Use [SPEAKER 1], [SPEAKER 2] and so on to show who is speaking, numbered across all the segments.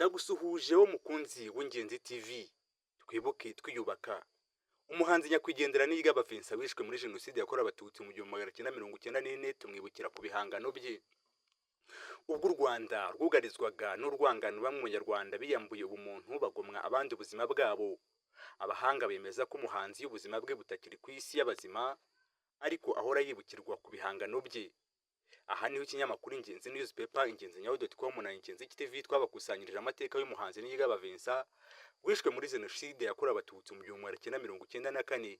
[SPEAKER 1] Ndagusuhuje wo mukunzi w'Ingenzi TV. Twibuke twiyubaka. Umuhanzi nyakwigendera Niyigaba Vincent wishwe muri Jenoside yakorewe Abatutsi mu 1994 tumwibukira ku bihangano bye. Ubwo u Rwanda rwugarizwaga n'urwangano bamwe mu Banyarwanda biyambuye ubumuntu bagomwa abandi ubuzima bwabo. Abahanga bemeza ko umuhanzi y'ubuzima bwe butakiri ku isi y'abazima, ariko ahora yibukirwa ku bihangano bye. Aha niho ikinyamakuru Ingenzi Newspaper, ingenzinyaho.com na Ingenzi TV twabakusanyirije amateka y'umuhanzi Niyigaba Vincent wishwe muri Jenoside yakorewe Abatutsi mu 1994.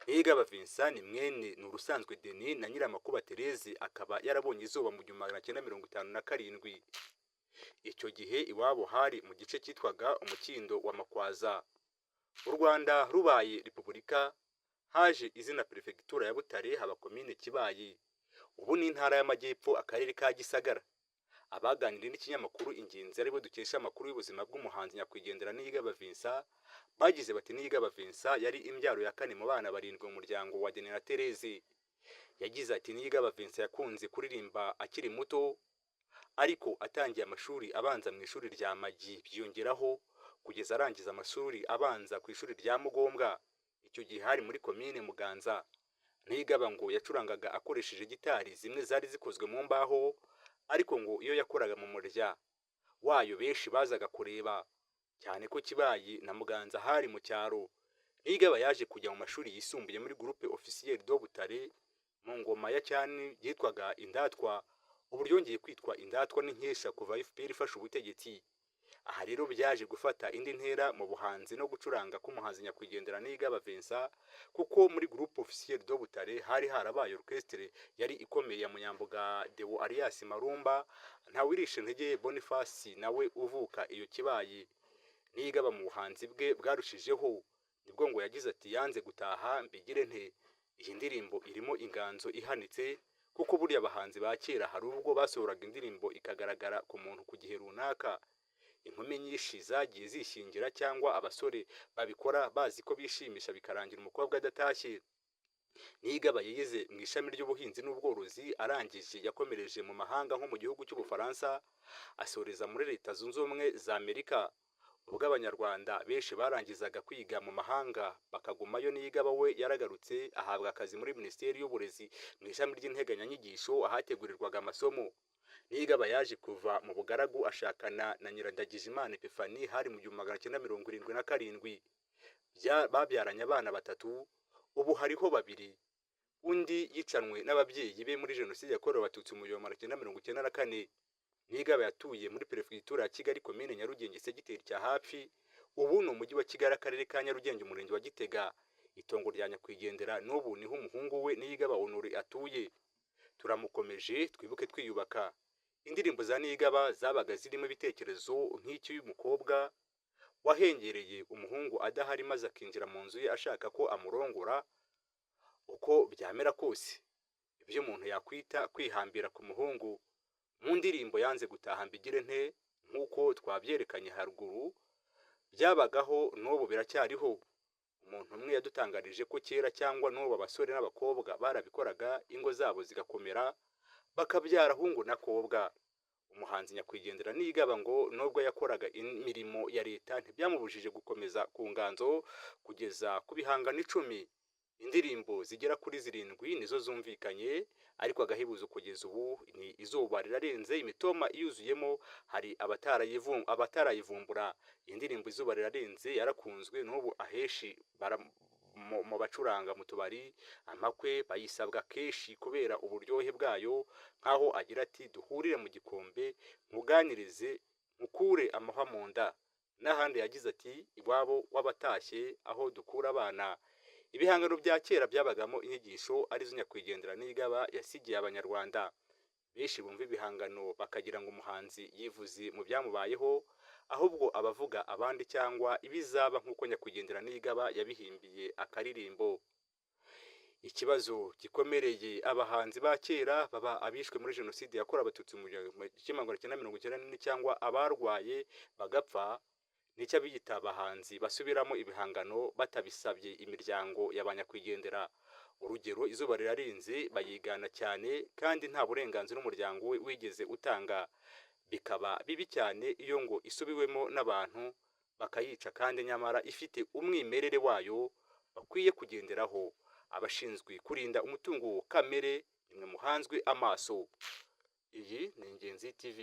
[SPEAKER 1] Niyigaba Vincent ni mwene n'urusanzwe Denis na Nyiramakuba Therese, akaba yarabonye izuba mu 1957. Icyo gihe iwabo hari mu gice cyitwaga Umukindo wa Makwaza. U Rwanda rubaye Repubulika, haje izina Perefegitura ya Butare haba Komine Kibaye. Ubu ni intara y'Amajyepfo, akarere ka Gisagara. Abaganiriye n'ikinyamakuru Ingenzi aribo dukesha amakuru y'ubuzima bw'umuhanzi nyakwigendera Niyigaba Vincent bagize bati Niyigaba Vincent yari imbyaro ya kane mu bana barindwi mu muryango wa Denis na Therese. Yagize ati Niyigaba Vincent yakunze kuririmba akiri muto, ariko atangiye amashuri abanza mu ishuri rya Magi byiyongeraho kugeza arangiza amashuri abanza ku ishuri rya Mugombwa. Icyo gihe hari muri Komine Muganza. Niyigaba ngo yacurangaga akoresheje gitari zimwe zari zikozwe mu mbaho, ariko ngo iyo yakoraga mu murya wayo benshi bazaga kureba, cyane ko Kibayi na Muganza hari mu cyaro. Niyigaba yaje kujya mu mashuri yisumbuye muri Groupe Officiel de Butare mu ngoma ya cyane yitwaga Indatwa, ubu ryongeye kwitwa Indatwa n'inkesha kuva FPR ifashe ubutegetsi. Aha rero byaje gufata indi ntera mu buhanzi no gucuranga k'umuhanzi nyakwigendera Niyigaba Vincent, kuko muri Groupe Officiel de Butare hari harabaye orchestre yari ikomeye ya Munyambuga Deo Arias Marumba, Ntawirishe Ntege Boniface nawe uvuka iyo Kibaye. Niyigaba mu buhanzi bwe bwarushijeho, nibwo ngo yagize ati yanze gutaha mbigire nte. Iyi ndirimbo irimo inganzo ihanitse, kuko buriya abahanzi ba kera hari ubwo basohoraga indirimbo ikagaragara ku muntu ku gihe runaka. Inkumi nyinshi zagiye zishingira cyangwa abasore babikora bazi ko bishimisha bikarangira umukobwa adatashye. Niyigaba yize mu ishami ry'ubuhinzi n'ubworozi, arangije yakomereje mu mahanga nko mu gihugu cy'Ubufaransa, asoreza muri Leta Zunze Ubumwe za Amerika. Ubwo Abanyarwanda benshi barangizaga kwiga mu mahanga bakagumayo, Niyigaba we yaragarutse ahabwa akazi muri Minisiteri y'Uburezi mu ishami ry'integanyanyigisho ahategurirwaga amasomo. Niyigaba yaje kuva mu bugaragu ashakana na Nyirandagijimana Epiphanie hari mu 1977. Babyaranye abana batatu, ubu hariho babiri. Undi yicanwe n'ababyeyi be muri Jenoside yakorewe Abatutsi mu 1994. Niyigaba yatuye muri Perefegitura ya Kigali, Komine Nyarugenge, segiteri cya hafi. Ubu ni umujyi wa Kigali, akarere ka Nyarugenge, umurenge wa Gitega. Itongo rya nyakwigendera n'ubu niho umuhungu we Niyigaba Honore atuye. Turamukomeje twibuke twiyubaka. Indirimbo za Niyigaba zabaga zirimo ibitekerezo nk'icyo y'umukobwa wahengereye umuhungu adahari maze akinjira mu nzu ye ashaka ko amurongora. Uko byamera kose, ibyo umuntu yakwita kwihambira ku muhungu. Mu ndirimbo yanze gutaha mbigire nte, nk'uko twabyerekanye haruguru, byabagaho n'ubu biracyariho. Umuntu umwe yadutangarije ko kera cyangwa n'ubu abasore n'abakobwa barabikoraga, ingo zabo zigakomera bakabyara hungu na kobwa. Umuhanzi nyakwigendera Niyigaba ngo nubwo yakoraga imirimo ya leta ntibyamubujije gukomeza ku nganzo kugeza ku bihangano 10. Indirimbo zigera kuri 7 nizo zumvikanye, ariko agahibuzo kugeza ubu ni Izuba Rirarenze. Imitoma iyuzuyemo hari abatarayivumbura. Indirimbo Izuba Rirarenze yarakunzwe n'ubu aheshi mu bacuranga mu tubari, amakwe bayisabwa keshi kubera uburyohe bwayo, nkaho agira ati duhurire mu gikombe nkuganirize nkukure amahwa mu nda. N'ahandi yagize ati iwabo w'abatashye aho dukura abana. Ibihangano bya kera byabagamo inyigisho arizo nyakwigendera Niyigaba yasigiye Abanyarwanda. Benshi bumva ibihangano bakagira ngo umuhanzi yivuze mu byamubayeho, ahubwo abavuga abandi cyangwa ibizaba, nk'uko nyakwigendera Niyigaba yabihimbiye akaririmbo. Ikibazo gikomereye abahanzi ba kera baba abishwe muri Jenoside yakorewe Abatutsi mu 1994 cyangwa abarwaye bagapfa, nicyo abiyita abahanzi basubiramo ibihangano batabisabye imiryango y'abanyakwigendera. Urugero Izuba Rirarenze bayigana cyane kandi nta burenganzira umuryango we wigeze utanga. bikaba bibi cyane iyo ngo isubiwemo n'abantu bakayica kandi nyamara ifite umwimerere wayo bakwiye kugenderaho. Abashinzwe kurinda umutungo kamere nimwe muhanzwe amaso. Iyi ni Ingenzi TV.